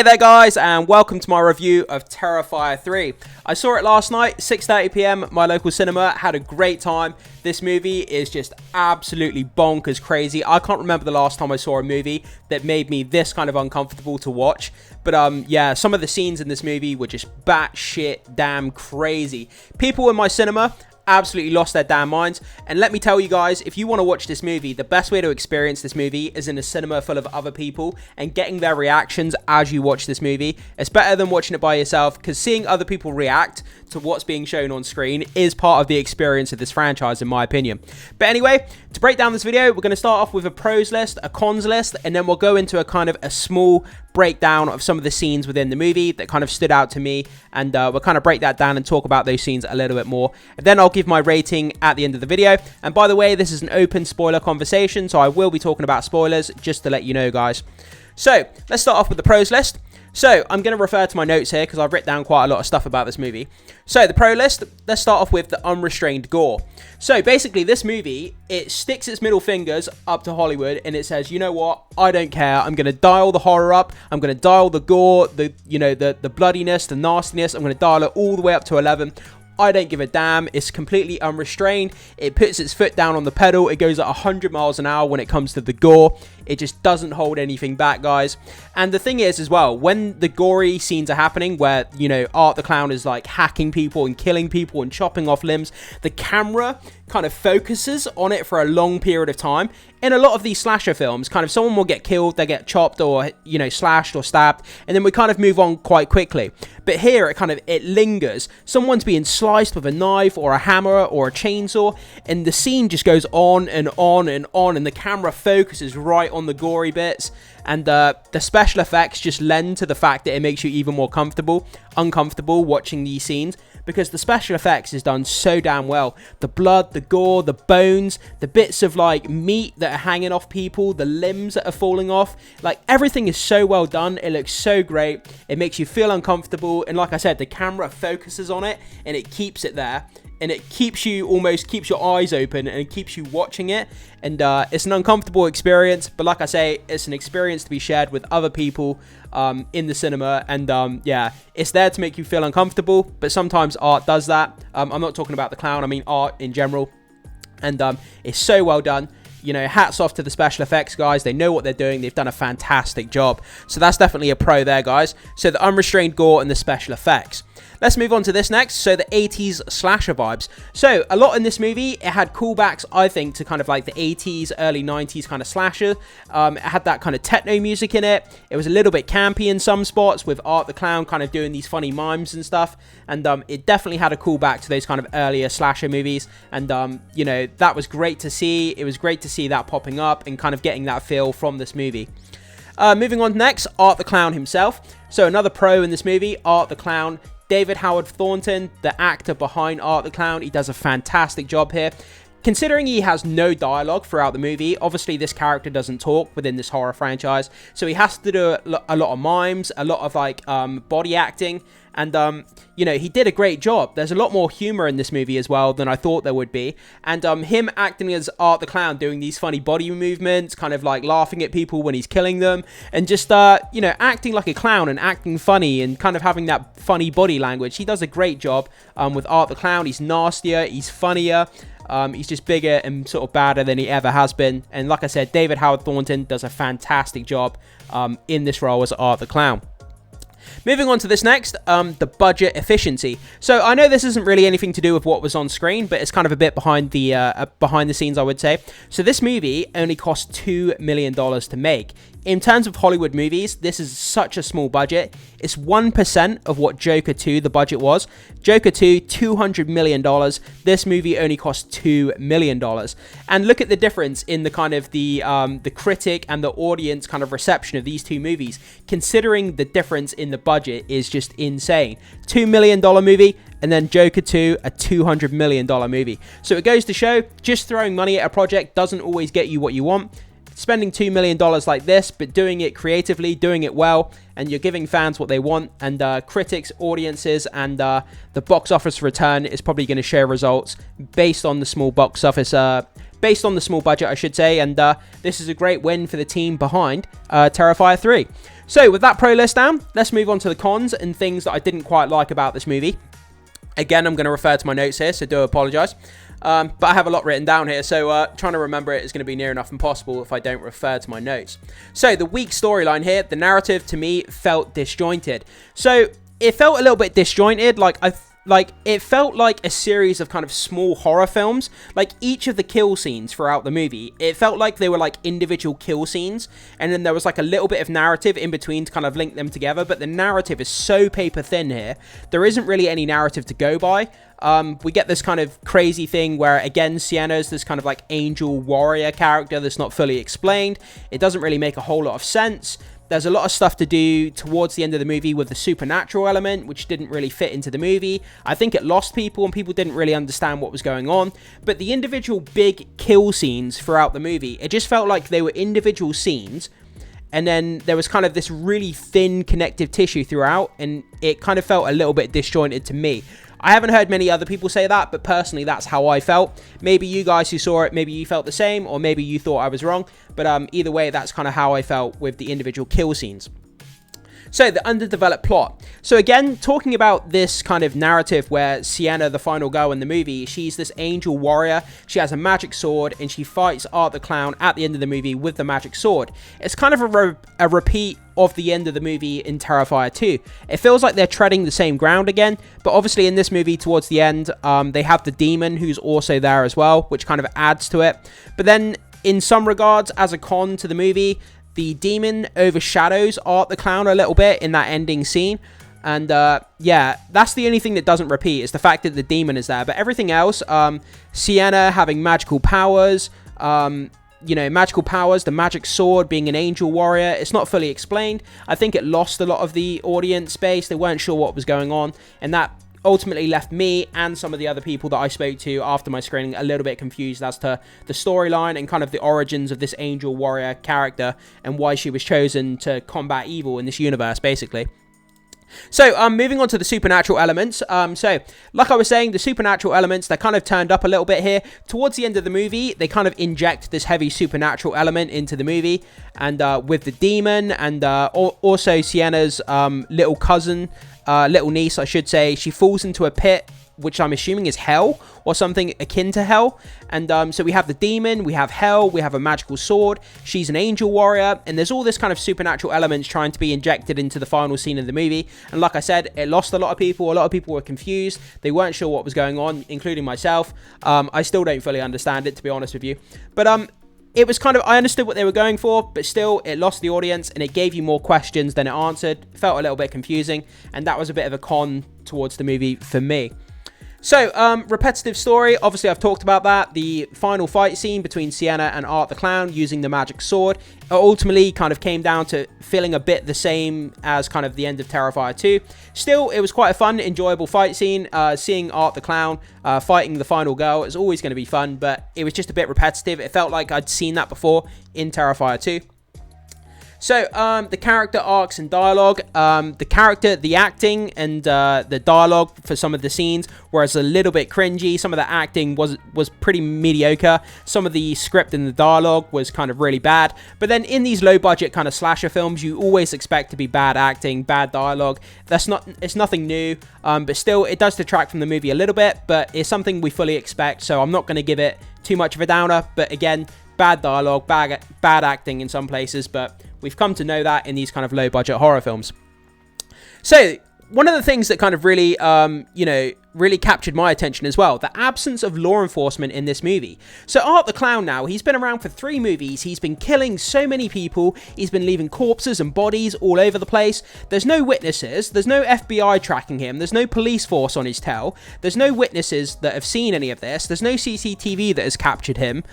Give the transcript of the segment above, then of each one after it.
Hey there guys, and welcome to my review of Terrifier 3. I saw it last night, 6:30 p.m, my local cinema, had a great time. This movie is just absolutely bonkers crazy. I can't remember the last time I saw a movie that made me this kind of uncomfortable to watch. But yeah, some of the scenes in this movie were just batshit damn crazy. People in my cinema absolutely lost their damn minds, and let me tell you guys, if you want to watch this movie, the best way to experience this movie is in a cinema full of other people and getting their reactions as you watch this movie. It's better than watching it by yourself, because seeing other people react to what's being shown on screen is part of the experience of this franchise, in my opinion. But anyway, to break down this video, we're going to start off with a pros list, a cons list, and then we'll go into a kind of a small breakdown of some of the scenes within the movie that kind of stood out to me, and we'll kind of break that down and talk about those scenes a little bit more. And then I'll give my rating at the end of the video. And by the way, this is an open spoiler conversation, so I will be talking about spoilers, just to let you know, guys. So let's start off with the pros list. So I'm going to refer to my notes here because I've written down quite a lot of stuff about this movie. So the pro list, let's start off with the unrestrained gore. So basically this movie, it sticks its middle fingers up to Hollywood and it says, you know what, I don't care. I'm going to dial the horror up. I'm going to dial the gore, the bloodiness, the nastiness. I'm going to dial it all the way up to 11. I don't give a damn. It's completely unrestrained. It puts its foot down on the pedal. It goes at 100 miles an hour when it comes to the gore. It just doesn't hold anything back, guys. And the thing is as well, when the gory scenes are happening where, you know, Art the Clown is like hacking people and killing people and chopping off limbs, the camera kind of focuses on it for a long period of time. In a lot of these slasher films, kind of someone will get killed, they get chopped or, you know, slashed or stabbed, and then we kind of move on quite quickly. But here it lingers. Someone's being sliced with a knife or a hammer or a chainsaw, and the scene just goes on and on and on, and the camera focuses right on the gory bits. And the special effects just lend to the fact that it makes you even more uncomfortable watching these scenes, because the special effects is done so damn well. The blood, the gore, the bones, the bits of like meat that are hanging off people, the limbs that are falling off, like everything is so well done. It looks so great. It makes you feel uncomfortable, and like I said, the camera focuses on it and it keeps it there. And it keeps your eyes open and it keeps you watching it. And it's an uncomfortable experience, but like I say, it's an experience to be shared with other people in the cinema. And yeah, it's there to make you feel uncomfortable, but sometimes art does that. I'm not talking about the clown, I mean art in general. And it's so well done. You know, hats off to the special effects guys. They know what they're doing. They've done a fantastic job. So that's definitely a pro there, guys. So the unrestrained gore and the special effects. Let's move on to this next. So the 80s slasher vibes. So a lot in this movie, it had callbacks, I think, to kind of like the 80s, early 90s kind of slasher. It had that kind of techno music in it. It was a little bit campy in some spots with Art the Clown kind of doing these funny mimes and stuff. And it definitely had a callback to those kind of earlier slasher movies. And, you know, that was great to see. It was great to see that popping up and kind of getting that feel from this movie. Moving on next, Art the Clown himself. So another pro in this movie, Art the Clown. David Howard Thornton, the actor behind Art the Clown, he does a fantastic job here. Considering he has no dialogue throughout the movie, obviously this character doesn't talk within this horror franchise, so he has to do a lot of mimes, a lot of like body acting, and you know, he did a great job. There's a lot more humor in this movie as well than I thought there would be, and him acting as Art the Clown, doing these funny body movements, kind of like laughing at people when he's killing them, and just you know, acting like a clown and acting funny and kind of having that funny body language. He does a great job with Art the Clown. He's nastier, he's funnier. He's just bigger and sort of badder than he ever has been. And like I said, David Howard Thornton does a fantastic job in this role as Art the Clown. Moving on to this next, the budget efficiency. So I know this isn't really anything to do with what was on screen, but it's kind of a bit behind the scenes, I would say. So this movie only cost $2 million to make. In terms of Hollywood movies, this is such a small budget. It's 1% of what Joker 2, the budget was. Joker 2, $200 million. This movie only cost $2 million. And look at the difference in the kind of the critic and the audience kind of reception of these two movies. Considering the difference in the budget is just insane. $2 million movie, and then Joker 2, a $200 million movie. So it goes to show, just throwing money at a project doesn't always get you what you want. Spending $2 million like this, but doing it creatively, doing it well, and you're giving fans what they want, and critics, audiences, and the box office return is probably going to share results based on the small box office based on the small budget, I should say, and this is a great win for the team behind Terrifier 3. So with that pro list down, let's move on to the cons and things that I didn't quite like about this movie. Again, I'm going to refer to my notes here, so do apologise. But I have a lot written down here, so trying to remember it is going to be near enough impossible if I don't refer to my notes. So the weak storyline here, the narrative to me felt disjointed. So it felt a little bit disjointed, it felt like a series of kind of small horror films. Like each of the kill scenes throughout the movie, it felt like they were like individual kill scenes, and then there was like a little bit of narrative in between to kind of link them together, but the narrative is so paper thin here. There isn't really any narrative to go by. We get this kind of crazy thing where, again, Sienna's this kind of like angel warrior character that's not fully explained. It doesn't really make a whole lot of sense. There's a lot of stuff to do towards the end of the movie with the supernatural element, which didn't really fit into the movie. I think it lost people and people didn't really understand what was going on. But the individual big kill scenes throughout the movie, it just felt like they were individual scenes. And then there was kind of this really thin connective tissue throughout, and it kind of felt a little bit disjointed to me. I haven't heard many other people say that, but personally, that's how I felt. Maybe you guys who saw it, maybe you felt the same, or maybe you thought I was wrong. But either way, that's kind of how I felt with the individual kill scenes. So, the underdeveloped plot. So again, talking about this kind of narrative where Sienna, the final girl in the movie, she's this angel warrior, she has a magic sword, and she fights Art the Clown at the end of the movie with the magic sword. It's kind of a repeat of the end of the movie in Terrifier 2. It feels like they're treading the same ground again, but obviously in this movie, towards the end, they have the demon who's also there as well, which kind of adds to it. But then, in some regards, as a con to the movie, the demon overshadows Art the Clown a little bit in that ending scene. And yeah, that's the only thing that doesn't repeat, is the fact that the demon is there. But everything else, Sienna having magical powers, magical powers, the magic sword, being an angel warrior, it's not fully explained. I think it lost a lot of the audience space. They weren't sure what was going on, and that ultimately left me and some of the other people that I spoke to after my screening a little bit confused as to the storyline and kind of the origins of this angel warrior character and why she was chosen to combat evil in this universe, basically. So, moving on to the supernatural elements. So, like I was saying, the supernatural elements, they're kind of turned up a little bit here. Towards the end of the movie, they kind of inject this heavy supernatural element into the movie. And with the demon and also Sienna's little cousin, little niece, I should say, she falls into a pit, which I'm assuming is hell or something akin to hell. And so we have the demon, we have hell, we have a magical sword, she's an angel warrior, and there's all this kind of supernatural elements trying to be injected into the final scene of the movie. And like I said, it lost a lot of people. A lot of people were confused. They weren't sure what was going on, including myself. I still don't fully understand it, to be honest with you. But it was kind of, I understood what they were going for, but still, it lost the audience, and it gave you more questions than it answered. It felt a little bit confusing, and that was a bit of a con towards the movie for me. So, repetitive story, obviously I've talked about that. The final fight scene between Sienna and Art the Clown using the magic sword ultimately kind of came down to feeling a bit the same as kind of the end of Terrifier 2. Still, it was quite a fun, enjoyable fight scene. Seeing Art the Clown fighting the final girl is always going to be fun, but it was just a bit repetitive. It felt like I'd seen that before in Terrifier 2. So, the character arcs and dialogue, the acting and the dialogue for some of the scenes was a little bit cringy. Some of the acting was pretty mediocre. Some of the script and the dialogue was kind of really bad. But then in these low-budget kind of slasher films, you always expect to be bad acting, bad dialogue. It's nothing new, but still, it does detract from the movie a little bit, but it's something we fully expect, so I'm not going to give it too much of a downer. But again, bad dialogue, bad acting in some places, but we've come to know that in these kind of low-budget horror films. So, one of the things that kind of really, really captured my attention as well, the absence of law enforcement in this movie. So Art the Clown now, he's been around for 3 movies, he's been killing so many people, he's been leaving corpses and bodies all over the place, there's no witnesses, there's no FBI tracking him, there's no police force on his tail, there's no witnesses that have seen any of this, there's no CCTV that has captured him.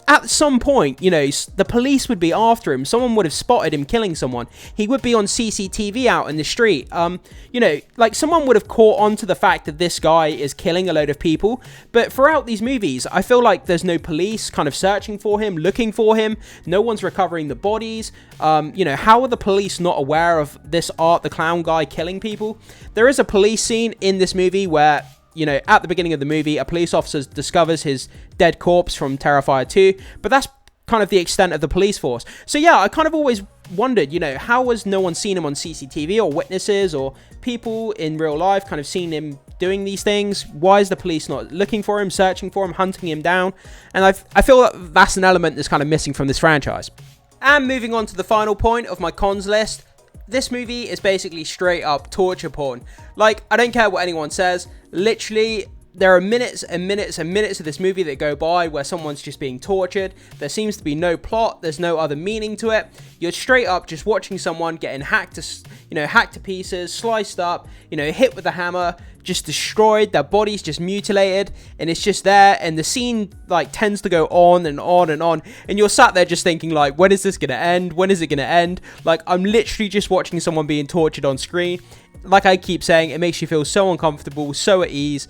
At some point, the police would be after him. Someone would have spotted him killing someone. He would be on CCTV out in the street. Someone would have caught on to the fact that this guy is killing a load of people. But throughout these movies, I feel like there's no police kind of searching for him, looking for him. No one's recovering the bodies. How are the police not aware of this Art the Clown guy killing people? There is a police scene in this movie where you know, at the beginning of the movie, a police officer discovers his dead corpse from Terrifier 2, but that's kind of the extent of the police force. So yeah, I kind of always wondered, you know, how has no one seen him on CCTV or witnesses or people in real life kind of seen him doing these things? Why is the police not looking for him, searching for him, hunting him down? And I feel that that's an element that's kind of missing from this franchise. And moving on to the final point of my cons list, this movie is basically straight up torture porn. Like, I don't care what anyone says, literally there are minutes and minutes and minutes of this movie that go by where someone's just being tortured. There seems to be no plot. There's no other meaning to it. You're straight up just watching someone getting hacked to pieces, sliced up, you know, hit with a hammer, just destroyed. Their body's just mutilated, and it's just there. And the scene like tends to go on and on and on. And you're sat there just thinking like, when is this gonna end? When is it gonna end? Like, I'm literally just watching someone being tortured on screen. Like I keep saying, it makes you feel so uncomfortable, so at ease,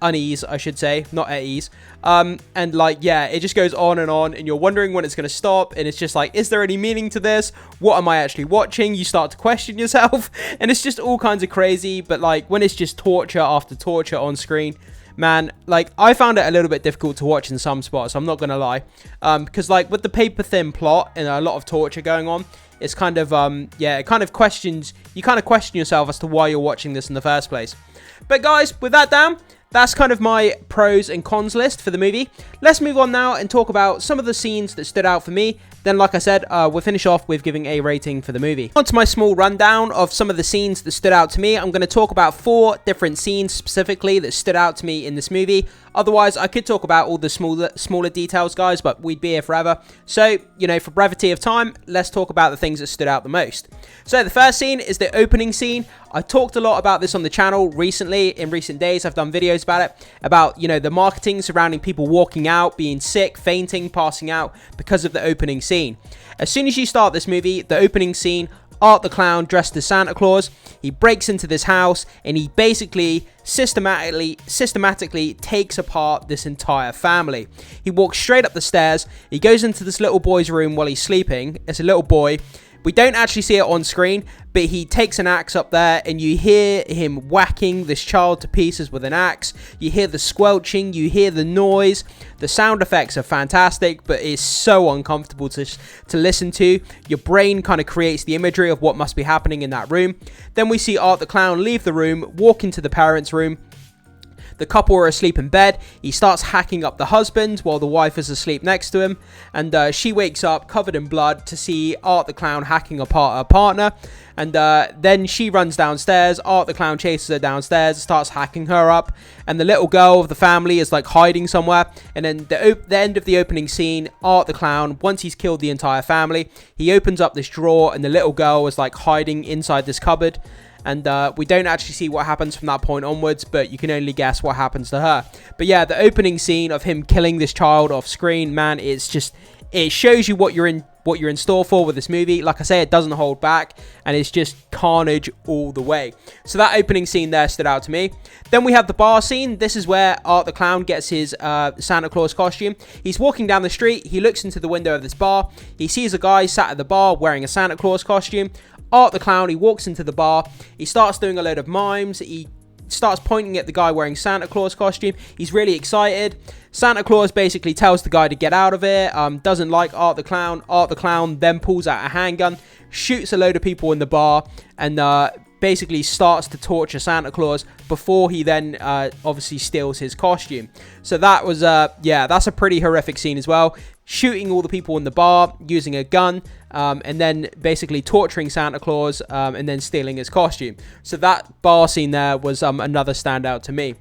unease, I should say, not at ease. And like, yeah, it just goes on, and you're wondering when it's going to stop, and it's just like, is there any meaning to this? What am I actually watching? You start to question yourself, and it's just all kinds of crazy. But like, when it's just torture after torture on screen, man, like, I found it a little bit difficult to watch in some spots, I'm not going to lie. Because like, with the paper thin plot and a lot of torture going on, it's kind of, yeah, it kind of questions, you kind of question yourself as to why you're watching this in the first place. But guys, with that down, that's kind of my pros and cons list for the movie. Let's move on now and talk about some of the scenes that stood out for me. Then, like I said, we'll finish off with giving a rating for the movie. On to my small rundown of some of the scenes that stood out to me. I'm going to talk about 4 different scenes specifically that stood out to me in this movie. Otherwise, I could talk about all the smaller details, guys, but we'd be here forever. So, you know, for brevity of time, let's talk about the things that stood out the most. So, the first scene is the opening scene. I talked a lot about this on the channel recently. In recent days, I've done videos about it, about, you know, the marketing surrounding people walking out, being sick, fainting, passing out because of the opening scene. As soon as you start this movie, the opening scene, Art the Clown dressed as Santa Claus, he breaks into this house and he basically systematically takes apart this entire family. He walks straight up the stairs, he goes into this little boy's room while he's sleeping. It's a little boy. We don't actually see it on screen, but he takes an axe up there and you hear him whacking this child to pieces with an axe. You hear the squelching, you hear the noise. The sound effects are fantastic, but it's so uncomfortable to listen to. Your brain kind of creates the imagery of what must be happening in that room. Then we see Art the Clown leave the room, walk into the parents' room. The couple are asleep in bed. He starts hacking up the husband while the wife is asleep next to him. And she wakes up covered in blood to see Art the Clown hacking apart her partner. And then she runs downstairs. Art the Clown chases her downstairs, starts hacking her up. And the little girl of the family is like hiding somewhere. And then the end of the opening scene, Art the Clown, once he's killed the entire family, he opens up this drawer and the little girl is like hiding inside this cupboard. And we don't actually see what happens from that point onwards, but you can only guess what happens to her. But yeah, the opening scene of him killing this child off screen, man, it's just, it shows you what you're in store for with this movie. Like I say, it doesn't hold back, and it's just carnage all the way. So that opening scene there stood out to me. Then we have the bar scene. This is where Art the Clown gets his Santa Claus costume. He's walking down the street. He looks into the window of this bar. He sees a guy sat at the bar wearing a Santa Claus costume. Art the Clown, he walks into the bar. He starts doing a load of mimes. He starts pointing at the guy wearing Santa Claus costume. He's really excited. Santa Claus basically tells the guy to get out of it. Doesn't like Art the Clown. Art the Clown then pulls out a handgun, shoots a load of people in the bar, and basically starts to torture Santa Claus before he then obviously steals his costume. So that was, yeah, that's a pretty horrific scene as well. Shooting all the people in the bar, using a gun, and then basically torturing Santa Claus, and then stealing his costume. So that bar scene there was another standout to me.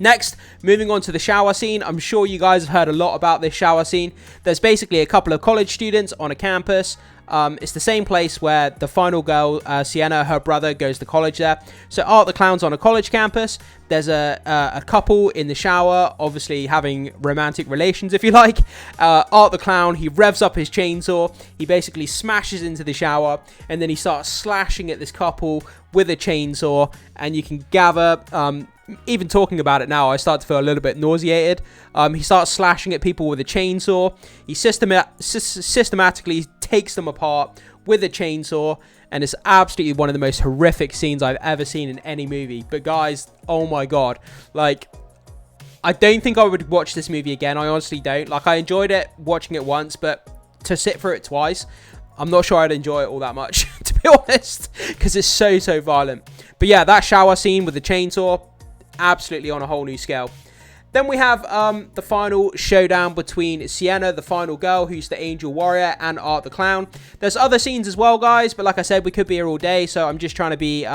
Next, moving on to the shower scene. I'm sure you guys have heard a lot about this shower scene. There's basically a couple of college students on a campus. It's the same place where the final girl, Sienna, her brother, goes to college there. So Art the Clown's on a college campus. There's a couple in the shower, obviously having romantic relations, if you like. Art the Clown, he revs up his chainsaw. He basically smashes into the shower, and then he starts slashing at this couple with a chainsaw. And you can gather, even talking about it now, I start to feel a little bit nauseated. He starts slashing at people with a chainsaw. He systematically takes them apart with a chainsaw, and it's absolutely one of the most horrific scenes I've ever seen in any movie. But guys, oh my god, like, I don't think I would watch this movie again. I honestly don't. Like, I enjoyed it watching it once, but to sit through it twice, I'm not sure I'd enjoy it all that much, to be honest, because it's so violent. But yeah, that shower scene with the chainsaw, absolutely on a whole new scale. Then we have the final showdown between Sienna, the final girl, who's the angel warrior, and Art the clown. There's other scenes as well, guys, but like I said, we could be here all day, so I'm just trying to be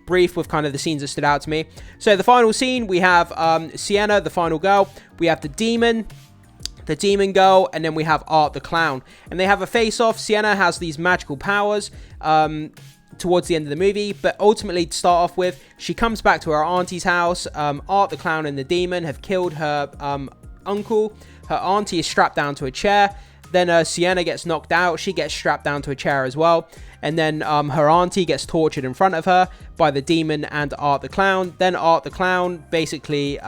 brief with kind of the scenes that stood out to me. So the final scene, we have Sienna, the final girl, we have the demon girl, and then we have Art the clown, and they have a face-off. Sienna has these magical powers towards the end of the movie, but ultimately, to start off with, she comes back to her auntie's house. Art the clown and the demon have killed her uncle. Her auntie is strapped down to a chair. Then Sienna gets knocked out. She gets strapped down to a chair as well. And then her auntie gets tortured in front of her by the demon and Art the clown. Then Art the clown basically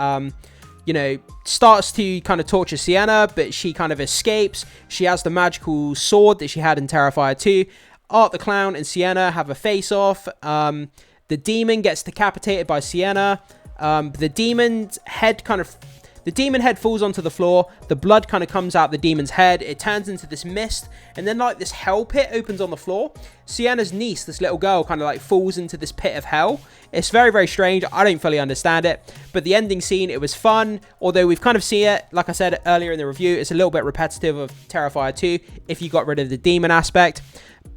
you know, starts to kind of torture Sienna, but she kind of escapes. She has the magical sword that she had in Terrifier 2. Art the clown and Sienna have a face-off. The demon gets decapitated by Sienna. The demon head falls onto the floor. The blood kind of comes out the demon's head. It turns into this mist, and then like this hell pit opens on the floor. Sienna's niece, this little girl, kind of like falls into this pit of hell. It's very strange. I don't fully understand it, but the ending scene, it was fun. Although we've kind of seen it, like I said earlier in the review, it's a little bit repetitive of Terrifier 2 if you got rid of the demon aspect.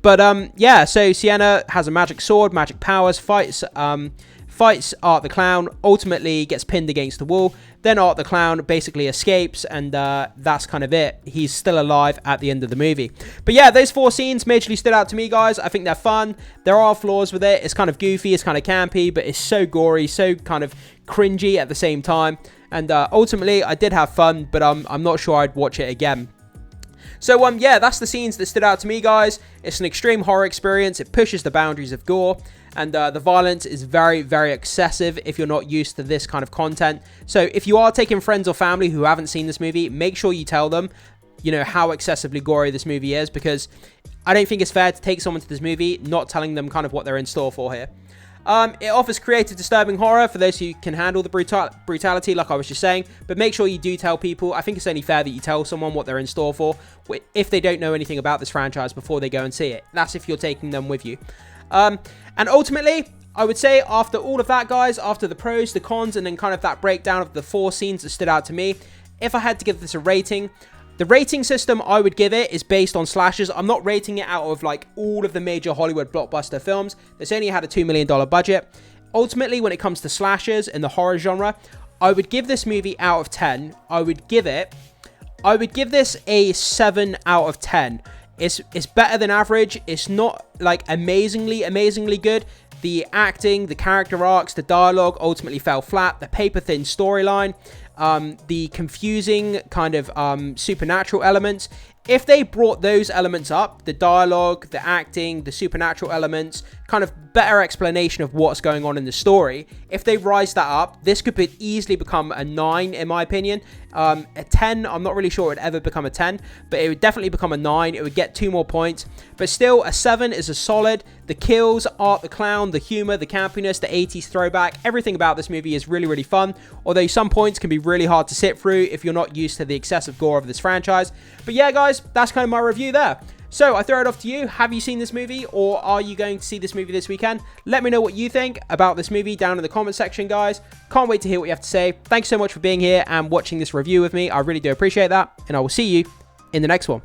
But yeah, so Sienna has a magic sword, magic powers, fights Art the clown, ultimately gets pinned against the wall. Then Art the clown basically escapes, and that's kind of it. He's still alive at the end of the movie. But yeah, those 4 scenes majorly stood out to me, guys. I think they're fun. There are flaws with it. It's kind of goofy, it's kind of campy, but it's so gory, so kind of cringy at the same time. And ultimately, I did have fun, but I'm not sure I'd watch it again. So, yeah, that's the scenes that stood out to me, guys. It's an extreme horror experience. It pushes the boundaries of gore. And the violence is very excessive if you're not used to this kind of content. So, if you are taking friends or family who haven't seen this movie, make sure you tell them, you know, how excessively gory this movie is. Because I don't think it's fair to take someone to this movie not telling them kind of what they're in store for here. It offers creative, disturbing horror for those who can handle the brutality, like I was just saying. But make sure you do tell people. I think it's only fair that you tell someone what they're in store for if they don't know anything about this franchise before they go and see it. That's if you're taking them with you. And ultimately, I would say after all of that, guys, after the pros, the cons, and then kind of that breakdown of the 4 scenes that stood out to me, if I had to give this a rating, the rating system I would give it is based on slashers. I'm not rating it out of like all of the major Hollywood blockbuster films. This only had a $2 million budget. Ultimately, when it comes to slashers in the horror genre, I would give this movie out of 10. I would give this a 7 out of 10. It's better than average. It's not like amazingly good. The acting, the character arcs, the dialogue ultimately fell flat. The paper-thin storyline, the confusing kind of supernatural elements. If they brought those elements up, the dialogue, the acting, the supernatural elements, kind of better explanation of what's going on in the story, if they rise that up, this could easily become a 9 in my opinion. A 10, I'm not really sure it would ever become a 10, but it would definitely become a 9. It would get 2 more points, but still a 7 is a solid. The kills, Art the clown, the humor, the campiness, the 80s throwback, everything about this movie is really fun, although some points can be really hard to sit through if you're not used to the excessive gore of this franchise. But yeah, guys, that's kind of my review there. So I throw it off to you. Have you seen this movie, or are you going to see this movie this weekend? Let me know what you think about this movie down in the comment section, guys. Can't wait to hear what you have to say. Thanks so much for being here and watching this review with me. I really do appreciate that, and I will see you in the next one.